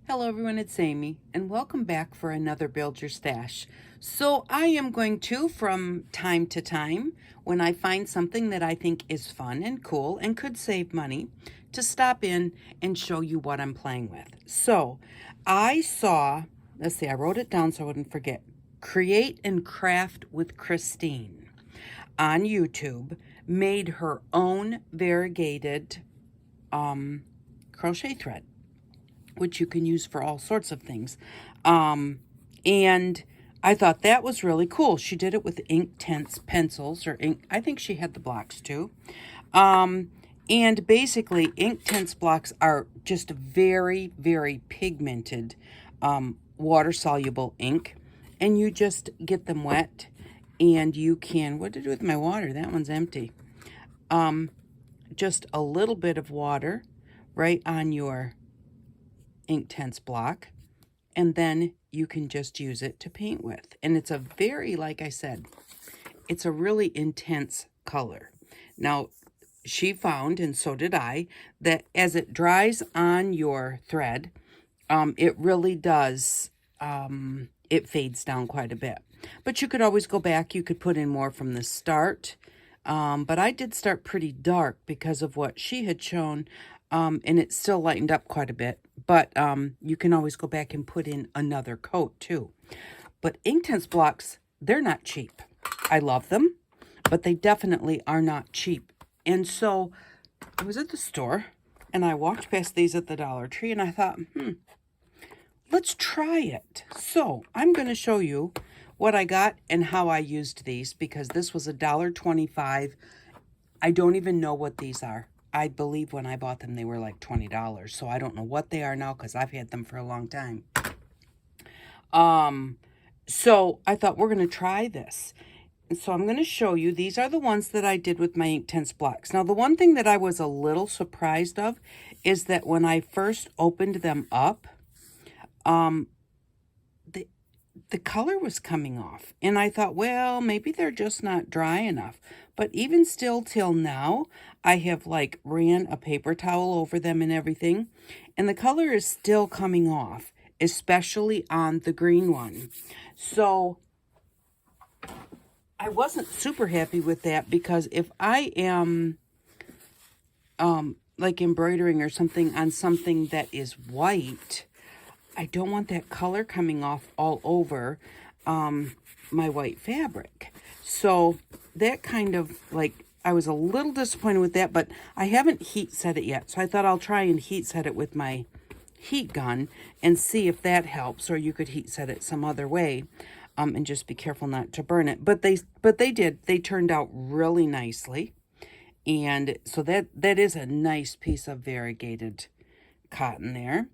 Hello everyone, it's Amy, and welcome back for another Build Your Stash. So I am going to, from time to time, when I find something that I think is fun and cool and could save money, to stop in and show you what I'm playing with. So I saw, let's see, I wrote it down so I wouldn't forget, Create and Craft with Christine on YouTube, made her own variegated crochet thread, which you can use for all sorts of things. And I thought that was really cool. She did it with Inktense pencils or ink. I think she had the blocks too. And basically, Inktense blocks are just very, very pigmented, water-soluble ink. And you just get them wet and you can, what to do with my water? That one's empty. Just a little bit of water right on your Inktense block, and then you can just use it to paint with. And it's a very, like I said, it's a really intense color. Now, she found, and so did I, that as it dries on your thread, it really does, it fades down quite a bit. But you could always go back. You could put in more from the start. But I did start pretty dark because of what she had shown. And it still lightened up quite a bit. But you can always go back and put in another coat too. But Inktense blocks, they're not cheap. I love them, but they definitely are not cheap. And so I was at the store and I walked past these at the Dollar Tree and I thought, let's try it. So I'm going to show you what I got and how I used these, because this was $1.25. I don't even know what these are. I believe when I bought them, they were like $20. So I don't know what they are now because I've had them for a long time. So I thought we're going to try this. And so I'm going to show you. These are the ones that I did with my Inktense blocks. Now, the one thing that I was a little surprised of is that when I first opened them up, the color was coming off. And I thought, well, maybe they're just not dry enough. But even still till now, I have like ran a paper towel over them and everything. And the color is still coming off, especially on the green one. So I wasn't super happy with that, because if I am like embroidering or something on something that is white, I don't want that color coming off all over my white fabric. So that kind of like, I was a little disappointed with that, but I haven't heat set it yet. So I thought I'll try and heat set it with my heat gun and see if that helps, or you could heat set it some other way, and just be careful not to burn it. But they did. They turned out really nicely. And so that is a nice piece of variegated cotton there.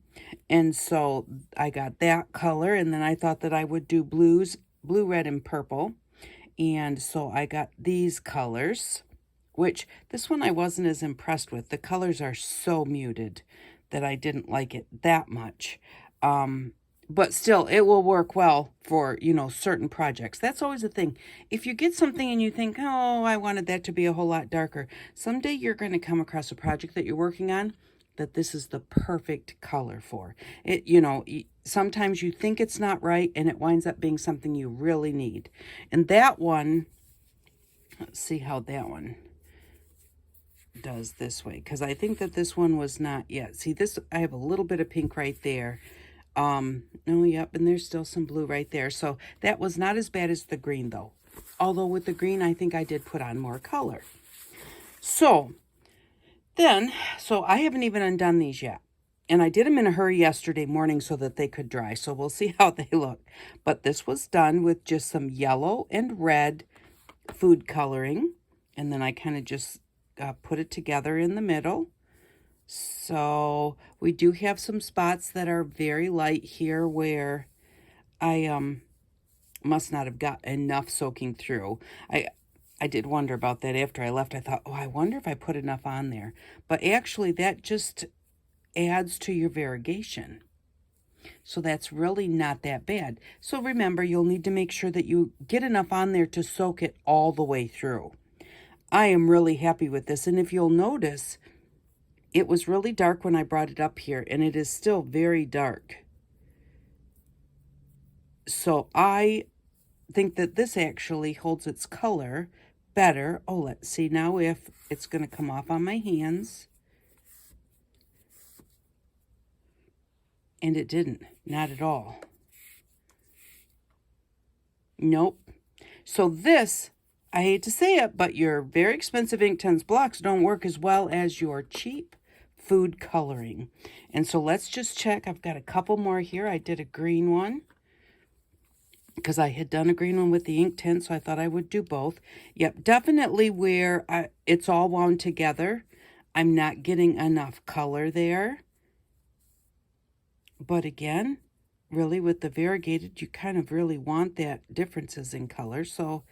And so I got that color, and then I thought that I would do blue, red, and purple. And so I got these colors, which this one I wasn't as impressed with. The colors are so muted that I didn't like it that much. But still, it will work well for, certain projects. That's always a thing. If you get something and you think, oh, I wanted that to be a whole lot darker, someday you're going to come across a project that you're working on that this is the perfect color for. It, sometimes you think it's not right and it winds up being something you really need. And that one, let's see how that one does this way, because I think that this one was not yet. See this, I have a little bit of pink right there. Oh, yep, and there's still some blue right there. So that was not as bad as the green though. Although with the green, I think I did put on more color. So I haven't even undone these yet. And I did them in a hurry yesterday morning so that they could dry. So we'll see how they look. But this was done with just some yellow and red food coloring. And then I kind of just put it together in the middle. So we do have some spots that are very light here where I must not have got enough soaking through. I did wonder about that after I left. I thought, oh, I wonder if I put enough on there. But actually, that just adds to your variegation. So that's really not that bad. So remember, you'll need to make sure that you get enough on there to soak it all the way through. I am really happy with this. And if you'll notice, It was really dark when I brought it up here, and it is still very dark. So I think that this actually holds its color better. Oh, let's see now if it's going to come off on my hands. And it didn't, not at all. Nope. So this, I hate to say it, but your very expensive Inktense blocks don't work as well as your cheap food coloring. And so let's just check. I've got a couple more here. I did a green one because I had done a green one with the Inktense, so I thought I would do both. Yep, definitely where it's all wound together, I'm not getting enough color there. But again, really with the variegated, you kind of really want that differences in color, so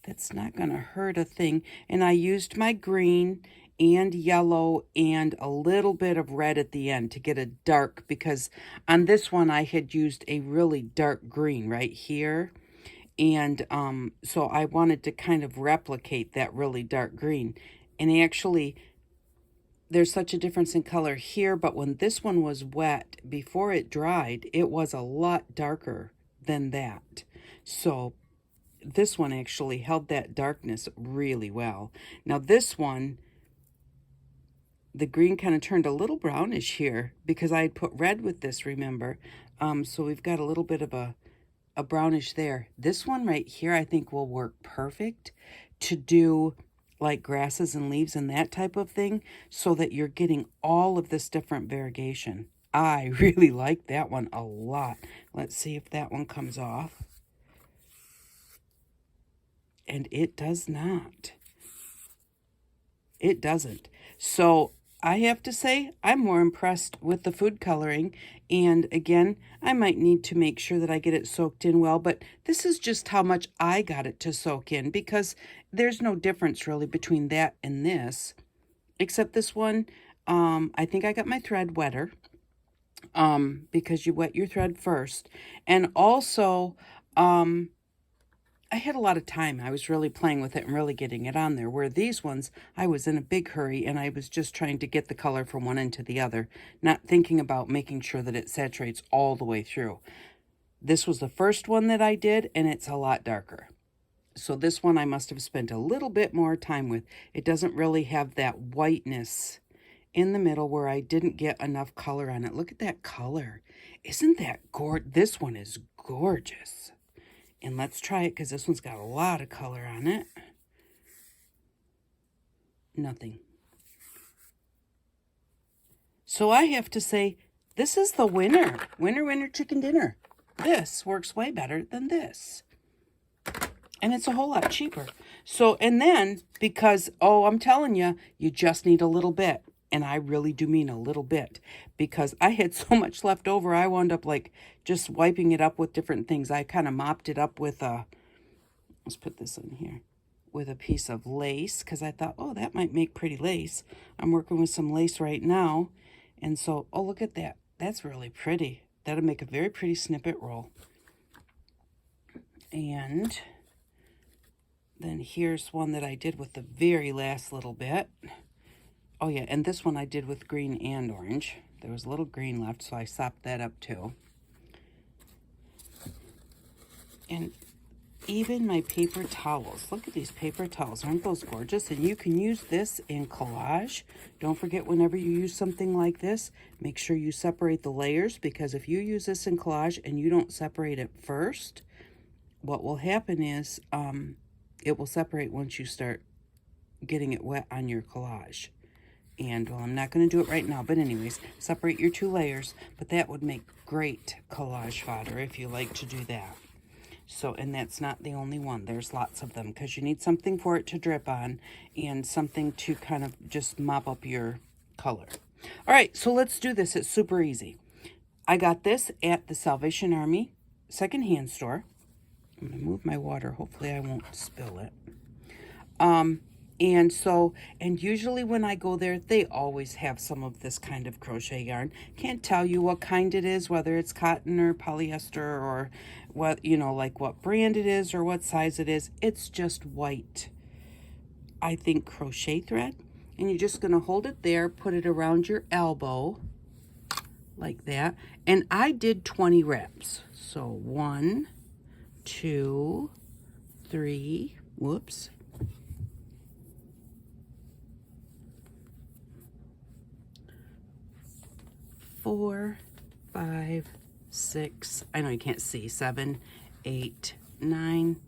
that's not going to hurt a thing. And I used my green and yellow and a little bit of red at the end to get a dark, because on this one I had used a really dark green right here. And so I wanted to kind of replicate that really dark green. And actually, there's such a difference in color here, but when this one was wet, before it dried, it was a lot darker than that. So this one actually held that darkness really well. Now this one, the green kind of turned a little brownish here because I had put red with this, remember? So we've got a little bit of a brownish there. This one right here I think will work perfect to do like grasses and leaves and that type of thing, so that you're getting all of this different variegation. I really like that one a lot. Let's see if that one comes off. And it does not. It doesn't. So I have to say, I'm more impressed with the food coloring. And again, I might need to make sure that I get it soaked in well, but this is just how much I got it to soak in, because there's no difference really between that and this, except this one, I think I got my thread wetter, because you wet your thread first. And also, I had a lot of time. I was really playing with it and really getting it on there. Where these ones, I was in a big hurry and I was just trying to get the color from one end to the other, not thinking about making sure that it saturates all the way through. This was the first one that I did, and it's a lot darker. So this one I must have spent a little bit more time with. It doesn't really have that whiteness in the middle where I didn't get enough color on it. Look at that color. Isn't that gorgeous? This one is gorgeous. And let's try it because this one's got a lot of color on it. Nothing. So I have to say, this is the winner. Winner, winner, chicken dinner. This works way better than this. And it's a whole lot cheaper. So, and then, because, oh, I'm telling you, you just need a little bit. And I really do mean a little bit, because I had so much left over. I wound up like just wiping it up with different things. I kind of mopped it up with a, let's put this in here, with a piece of lace, because I thought, oh, that might make pretty lace. I'm working with some lace right now. And so, oh, look at that. That's really pretty. That'll make a very pretty snippet roll. And then here's one that I did with the very last little bit. Oh yeah, and this one I did with green and orange. There was a little green left, so I sopped that up too. And even my paper towels. Look at these paper towels. Aren't those gorgeous? And you can use this in collage. Don't forget, whenever you use something like this, make sure you separate the layers, because if you use this in collage and you don't separate it first, what will happen is it will separate once you start getting it wet on your collage. And, well, I'm not going to do it right now, but anyways, separate your two layers. But that would make great collage fodder if you like to do that. So, and that's not the only one. There's lots of them, because you need something for it to drip on and something to kind of just mop up your color. All right, so let's do this. It's super easy. I got this at the Salvation Army secondhand store. I'm going to move my water. Hopefully I won't spill it. And so, and usually when I go there, they always have some of this kind of crochet yarn. Can't tell you what kind it is, whether it's cotton or polyester or what, you know, like what brand it is or what size it is. It's just white, I think, crochet thread. and you're just going to hold it there, put it around your elbow like that. And I did 20 reps. So 1, 2, 3, whoops. 4, 5, 6, I know you can't see, 7, 8, 9,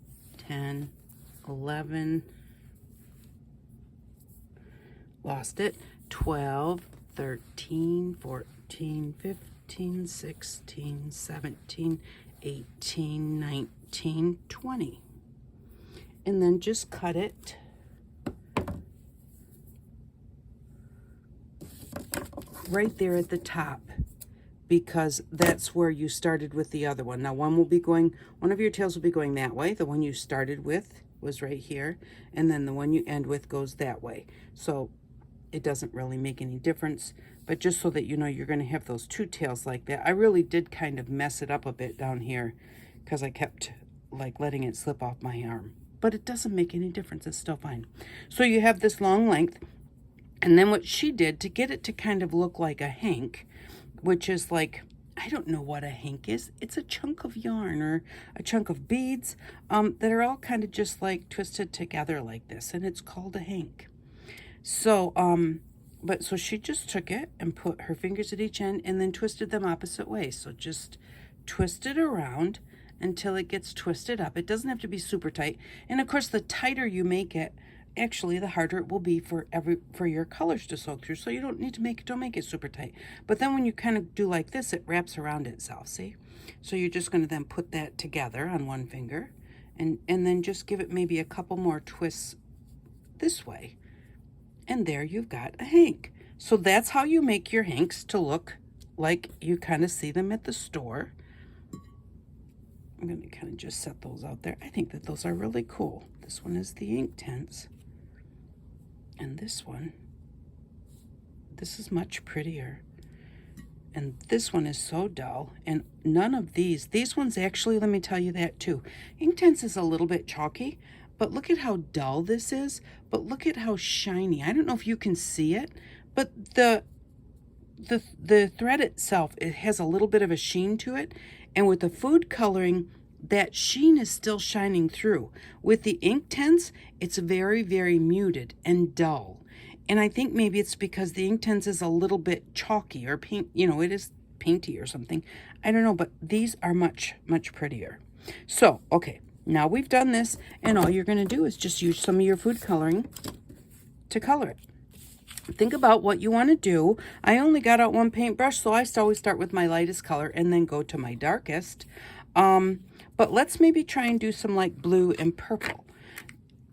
10, 11, lost it, 12, 13, 14, 15, 16, 17, 18, 19, 20. And then just cut it right there at the top, because that's where you started with the other one. Now one of your tails will be going that way. The one you started with was right here, and then the one you end with goes that way. So it doesn't really make any difference, but just so that you know, you're going to have those two tails like that. I really did kind of mess it up a bit down here because I kept like letting it slip off my arm, but it doesn't make any difference. It's still fine. So you have this long length. And then what she did to get it to kind of look like a hank, which is like, I don't know what a hank is. It's a chunk of yarn or a chunk of beads that are all kind of just like twisted together like this. And it's called a hank. So, so she just took it and put her fingers at each end and then twisted them opposite ways. So just twist it around until it gets twisted up. It doesn't have to be super tight. And of course, the tighter you make it, actually the harder it will be for your colors to soak through. So you don't make it super tight. But then when you kind of do like this, it wraps around itself, see? So you're just going to then put that together on one finger and then just give it maybe a couple more twists this way. And there you've got a hank. So that's how you make your hanks to look like you kind of see them at the store. I'm going to kind of just set those out there. I think that those are really cool. This one is the Inktense. And this is much prettier. And this one is so dull. And none of these ones actually, let me tell you that too. Inktense is a little bit chalky, but look at how dull this is. But look at how shiny. I don't know if you can see it, but the thread itself, it has a little bit of a sheen to it. And with the food coloring, that sheen is still shining through. With the Inktense, it's very, very muted and dull. And I think maybe it's because the Inktense is a little bit chalky or paint, it is painty or something. I don't know, but these are much, much prettier. So, okay, now we've done this, and all you're going to do is just use some of your food coloring to color it. Think about what you want to do. I only got out one paintbrush, so I always start with my lightest color and then go to my darkest. But let's maybe try and do some like blue and purple.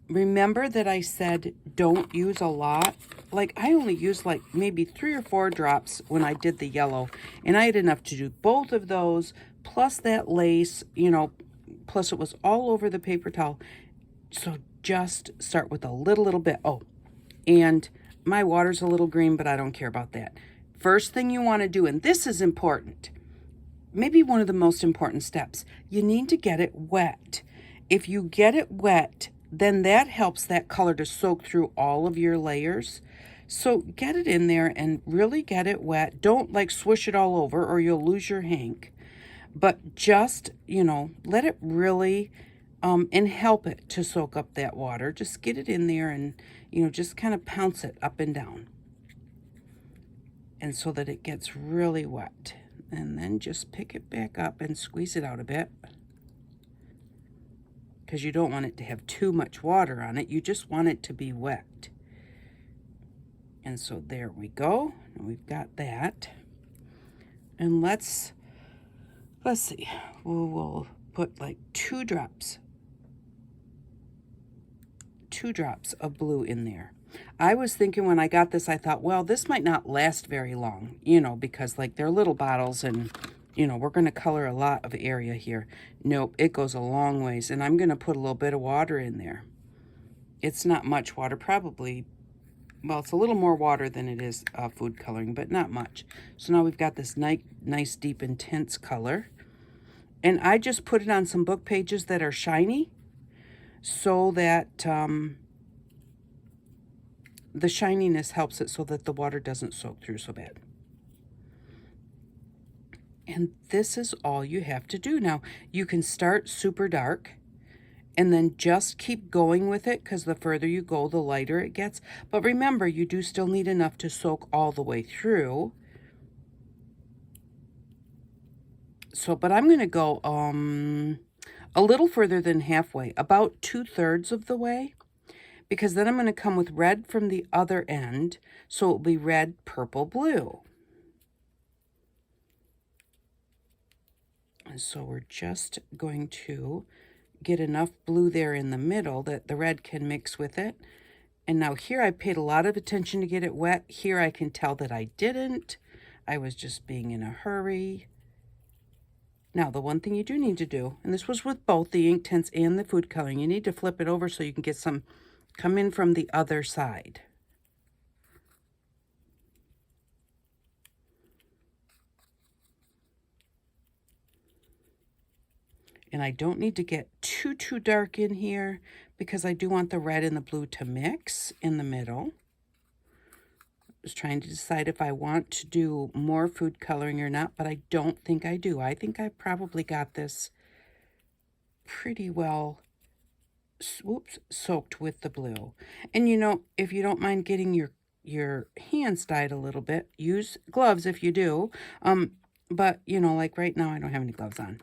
Remember that I said don't use a lot. Like I only used like maybe 3 or 4 drops when I did the yellow, and I had enough to do both of those plus that lace, plus it was all over the paper towel. So just start with a little bit. Oh, and my water's a little green, but I don't care about that. First thing you want to do, and this is important, maybe one of the most important steps, you need to get it wet. If you get it wet, then that helps that color to soak through all of your layers. So get it in there and really get it wet. Don't like swish it all over or you'll lose your hank. But just, let it really, and help it to soak up that water. Just get it in there and, just kind of pounce it up and down. And so that it gets really wet. And then just pick it back up and squeeze it out a bit. Because you don't want it to have too much water on it. You just want it to be wet. And so there we go. And we've got that. And let's see. We'll put like 2 drops of blue in there. I was thinking when I got this, I thought, well, this might not last very long, because like they're little bottles and, we're going to color a lot of area here. Nope, it goes a long ways. And I'm going to put a little bit of water in there. It's not much water, probably. Well, it's a little more water than it is food coloring, but not much. So now we've got this nice, deep, intense color. And I just put it on some book pages that are shiny so that the shininess helps it so that the water doesn't soak through so bad. And this is all you have to do. Now, you can start super dark and then just keep going with it, because the further you go, the lighter it gets. But remember, you do still need enough to soak all the way through. So, but I'm going to go a little further than halfway, about 2/3 of the way, because then I'm going to come with red from the other end. So it'll be red, purple, blue. And so we're just going to get enough blue there in the middle that the red can mix with it. And now here I paid a lot of attention to get it wet. Here I can tell that I didn't. I was just being in a hurry. Now, the one thing you do need to do, and this was with both the Inktense and the food coloring, you need to flip it over so you can get some come in from the other side. And I don't need to get too dark in here because I do want the red and the blue to mix in the middle. Just trying to decide if I want to do more food coloring or not, but I don't think I do. I think I probably got this pretty well, soaked with the blue. And you know, if you don't mind getting your hands dyed a little bit, use gloves if you do. But you know, like right now I don't have any gloves on.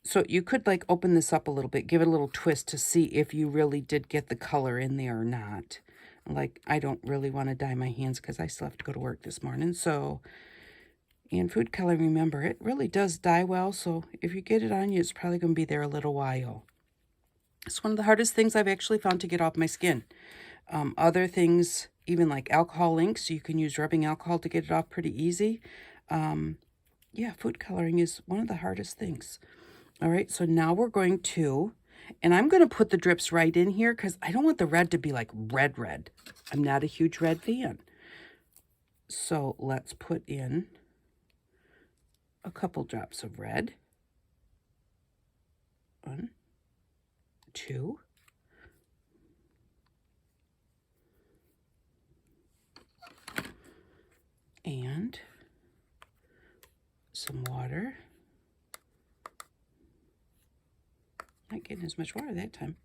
So you could like open this up a little bit, give it a little twist to see if you really did get the color in there or not. Like, I don't really want to dye my hands because I still have to go to work this morning. So, and food coloring, remember, it really does dye well. So if you get it on you, it's probably going to be there a little while. It's one of the hardest things I've actually found to get off my skin. Other things, even like alcohol inks, you can use rubbing alcohol to get it off pretty easy. Yeah, food coloring is one of the hardest things. All right, so now we're going to, and I'm going to put the drips right in here because I don't want the red to be like red. I'm not a huge red fan. So let's put in a couple drops of red. 1, 2. And some water. Not getting as much water that time.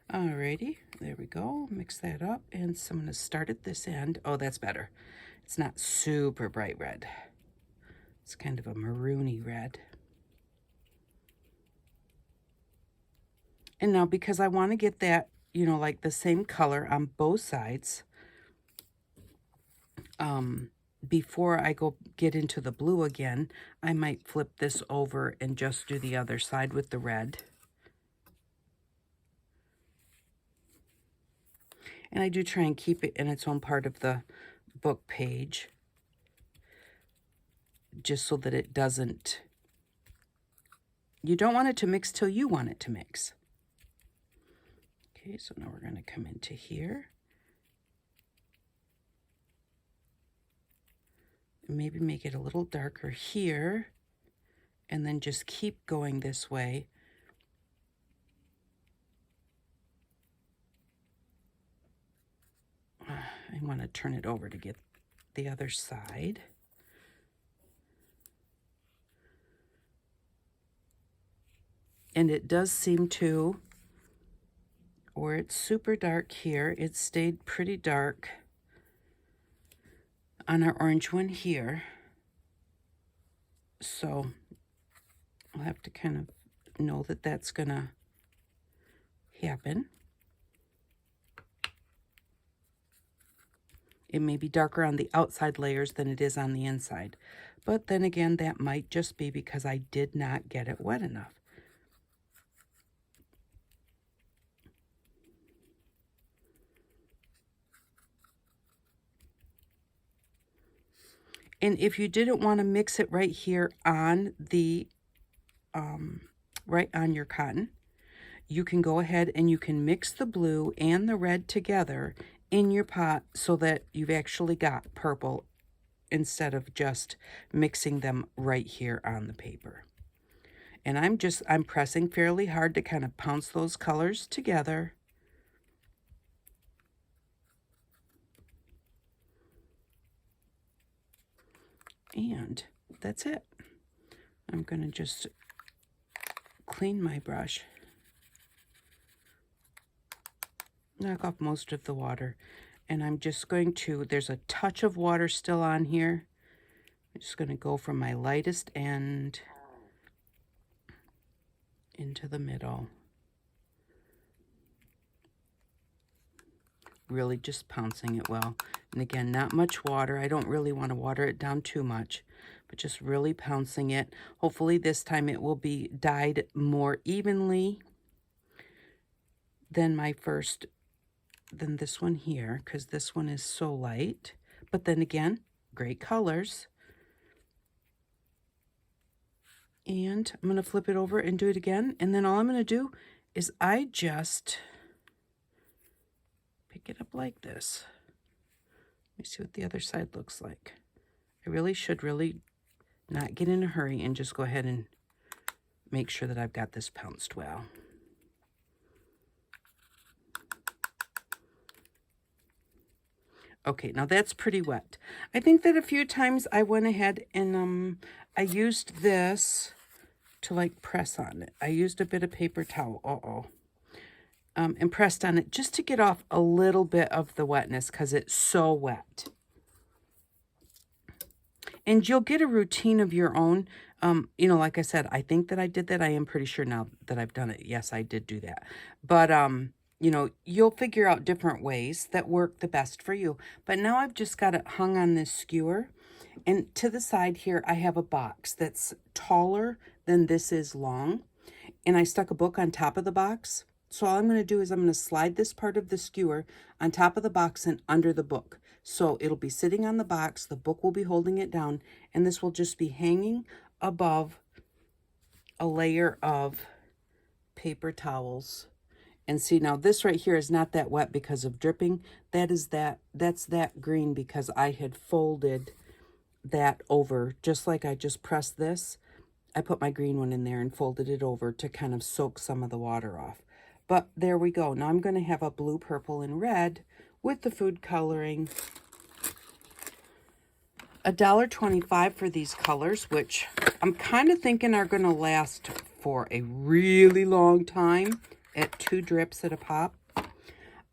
Alrighty, there we go. Mix that up, and so I'm going to start at this end. Oh, that's better. It's not super bright red. It's kind of a maroony red. And now, because I want to get that, you know, like the same color on both sides, before I go get into the blue again, I might flip this over and just do the other side with the red. And I do try and keep it in its own part of the book page, just so that it doesn't, you don't want it to mix till you want it to mix. Okay, so now we're going to come into here. Maybe make it a little darker here, and then just keep going this way. I want to turn it over to get the other side. And it does seem to, where it's super dark here, it stayed pretty dark on our orange one here. So I'll have to kind of know that that's going to happen. It may be darker on the outside layers than it is on the inside. But then again, that might just be because I did not get it wet enough. And if you didn't want to mix it right here on the, right on your cotton, you can go ahead and you can mix the blue and the red together in your pot so that you've actually got purple instead of just mixing them right here on the paper. And I'm pressing fairly hard to kind of pounce those colors together. And that's it. I'm going to just clean my brush. Knock off most of the water. And I'm just going to, there's a touch of water still on here. I'm just going to go from my lightest end into the middle. Really just pouncing it well. And again, not much water. I don't really want to water it down too much, but just really pouncing it. Hopefully this time it will be dyed more evenly than than this one here, because this one is so light. But then again, great colors. And I'm going to flip it over and do it again. And then all I'm going to do is I just pick it up like this. Let me see what the other side looks like. I really should not get in a hurry and just go ahead and make sure that I've got this pounced well. Okay, now that's pretty wet. I think that a few times I went ahead and I used this to like press on it. I used a bit of paper towel, and pressed on it just to get off a little bit of the wetness because it's so wet. And you'll get a routine of your own. You know, like I said, I think that I did that. I am pretty sure now that I've done it. Yes, I did do that. But, you know, you'll figure out different ways that work the best for you. But now I've just got it hung on this skewer. And to the side here, I have a box that's taller than this is long. And I stuck a book on top of the box. So all I'm going to do is I'm going to slide this part of the skewer on top of the box and under the book. So it'll be sitting on the box, the book will be holding it down, and this will just be hanging above a layer of paper towels. And see, now this right here is not that wet because of dripping. That's that green because I had folded that over. Just like I just pressed this, I put my green one in there and folded it over to kind of soak some of the water off. But there we go. Now I'm going to have a blue, purple, and red with the food coloring. $1.25 for these colors, which I'm kind of thinking are going to last for a really long time at 2 drips at a pop.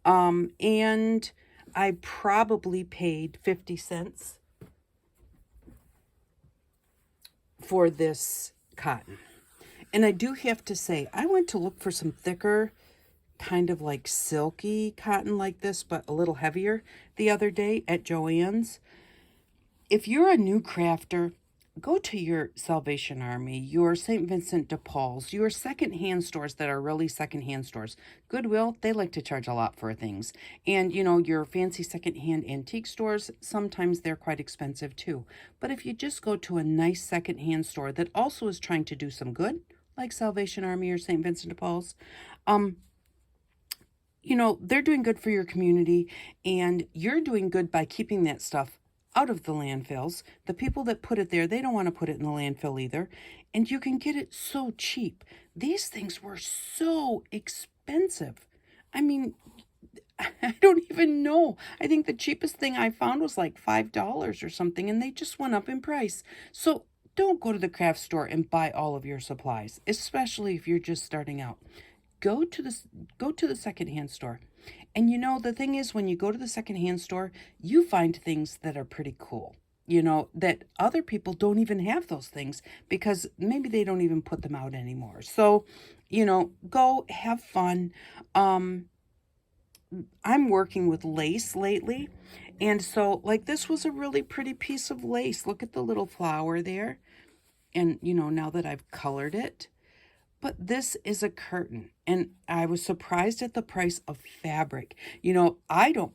And I probably paid 50 cents for this cotton. And I do have to say, I went to look for some thicker, kind of like silky cotton like this, but a little heavier the other day at Joann's. If you're a new crafter, go to your Salvation Army, your St. Vincent de Paul's, your secondhand stores that are really secondhand stores. Goodwill, they like to charge a lot for things. And, you know, your fancy secondhand antique stores, sometimes they're quite expensive too. But if you just go to a nice secondhand store that also is trying to do some good, like Salvation Army or St. Vincent de Paul's, you know, they're doing good for your community, and you're doing good by keeping that stuff out of the landfills. The people that put it there, they don't want to put it in the landfill either. And you can get it so cheap. These things were so expensive. I mean, I don't even know. I think the cheapest thing I found was like $5 or something, and they just went up in price. So don't go to the craft store and buy all of your supplies, especially if you're just starting out. Go to the secondhand store. And you know, the thing is, when you go to the secondhand store, you find things that are pretty cool. You know, that other people don't even have those things because maybe they don't even put them out anymore. So, you know, go have fun. I'm working with lace lately. And so, like, this was a really pretty piece of lace. Look at the little flower there. And, you know, now that I've colored it. But this is a curtain, and I was surprised at the price of fabric. You know, I don't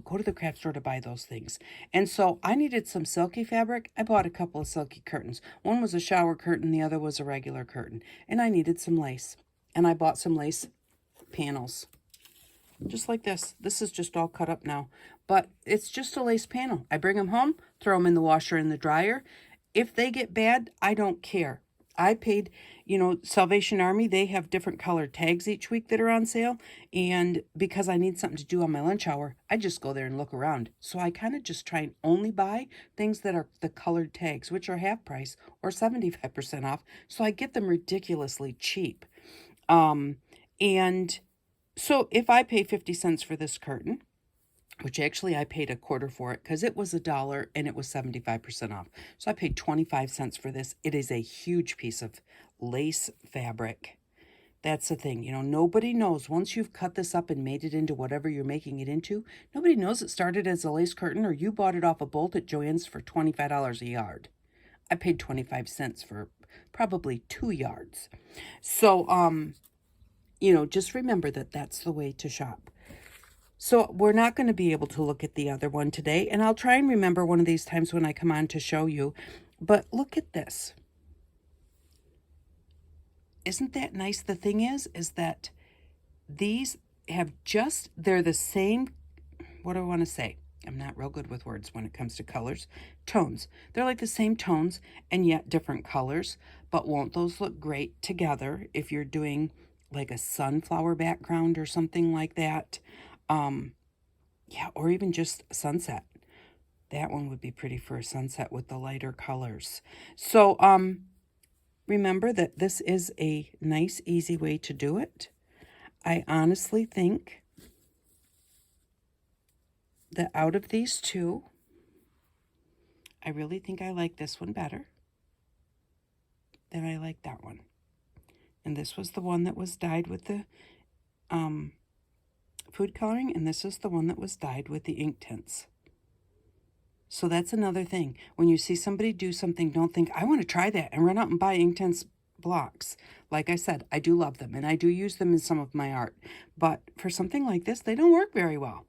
go to the craft store to buy those things. And so I needed some silky fabric. I bought a couple of silky curtains. One was a shower curtain, the other was a regular curtain. And I needed some lace. And I bought some lace panels. Just like this. This is just all cut up now. But it's just a lace panel. I bring them home, throw them in the washer and the dryer. If they get bad, I don't care. I paid, Salvation Army, they have different colored tags each week that are on sale. And because I need something to do on my lunch hour, I just go there and look around. So I kind of just try and only buy things that are the colored tags, which are half price or 75% off. So I get them ridiculously cheap. And so if I pay 50 cents for this curtain, which actually I paid a quarter for it because it was $1 and it was 75% off. So I paid 25 cents for this. It is a huge piece of lace fabric. That's the thing. Nobody knows. Once you've cut this up and made it into whatever you're making it into, nobody knows it started as a lace curtain or you bought it off a bolt at Joann's for $25 a yard. I paid 25 cents for probably 2 yards. So, just remember that that's the way to shop. So we're not going to be able to look at the other one today, and I'll try and remember one of these times when I come on to show you. But look at this. Isn't that nice? The thing is that these have they're the same, what do I want to say? I'm not real good with words when it comes to colors. Tones. They're like the same tones and yet different colors, but won't those look great together if you're doing like a sunflower background or something like that? Yeah, or even just sunset. That one would be pretty for a sunset with the lighter colors. So, remember that this is a nice, easy way to do it. I honestly think that out of these two, I really think I like this one better than I like that one. And this was the one that was dyed with the, food coloring, and this is the one that was dyed with the Inktense. So that's another thing. When you see somebody do something, don't think, I want to try that, and run out and buy Inktense blocks. Like I said, I do love them, and I do use them in some of my art. But for something like this, they don't work very well.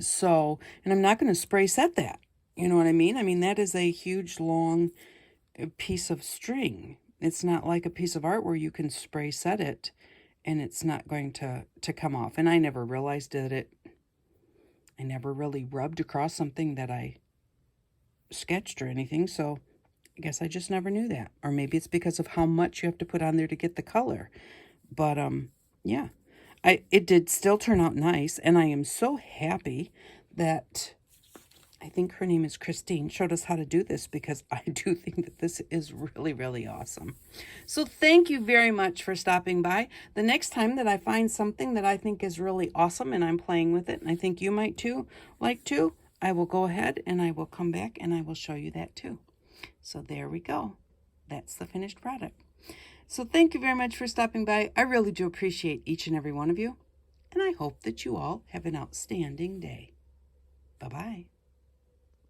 So, and I'm not going to spray set that. You know what I mean? I mean, that is a huge, long piece of string. It's not like a piece of art where you can spray set it and it's not going to come off. And I never realized that I never really rubbed across something that I sketched or anything, so I guess I just never knew that. Or maybe it's because of how much you have to put on there to get the color. But, yeah. It did still turn out nice, and I am so happy that I think her name is Christine, showed us how to do this, because I do think that this is really, really awesome. So thank you very much for stopping by. The next time that I find something that I think is really awesome and I'm playing with it, and I think you might too, I will go ahead and I will come back and I will show you that too. So there we go. That's the finished product. So thank you very much for stopping by. I really do appreciate each and every one of you, and I hope that you all have an outstanding day. Bye-bye.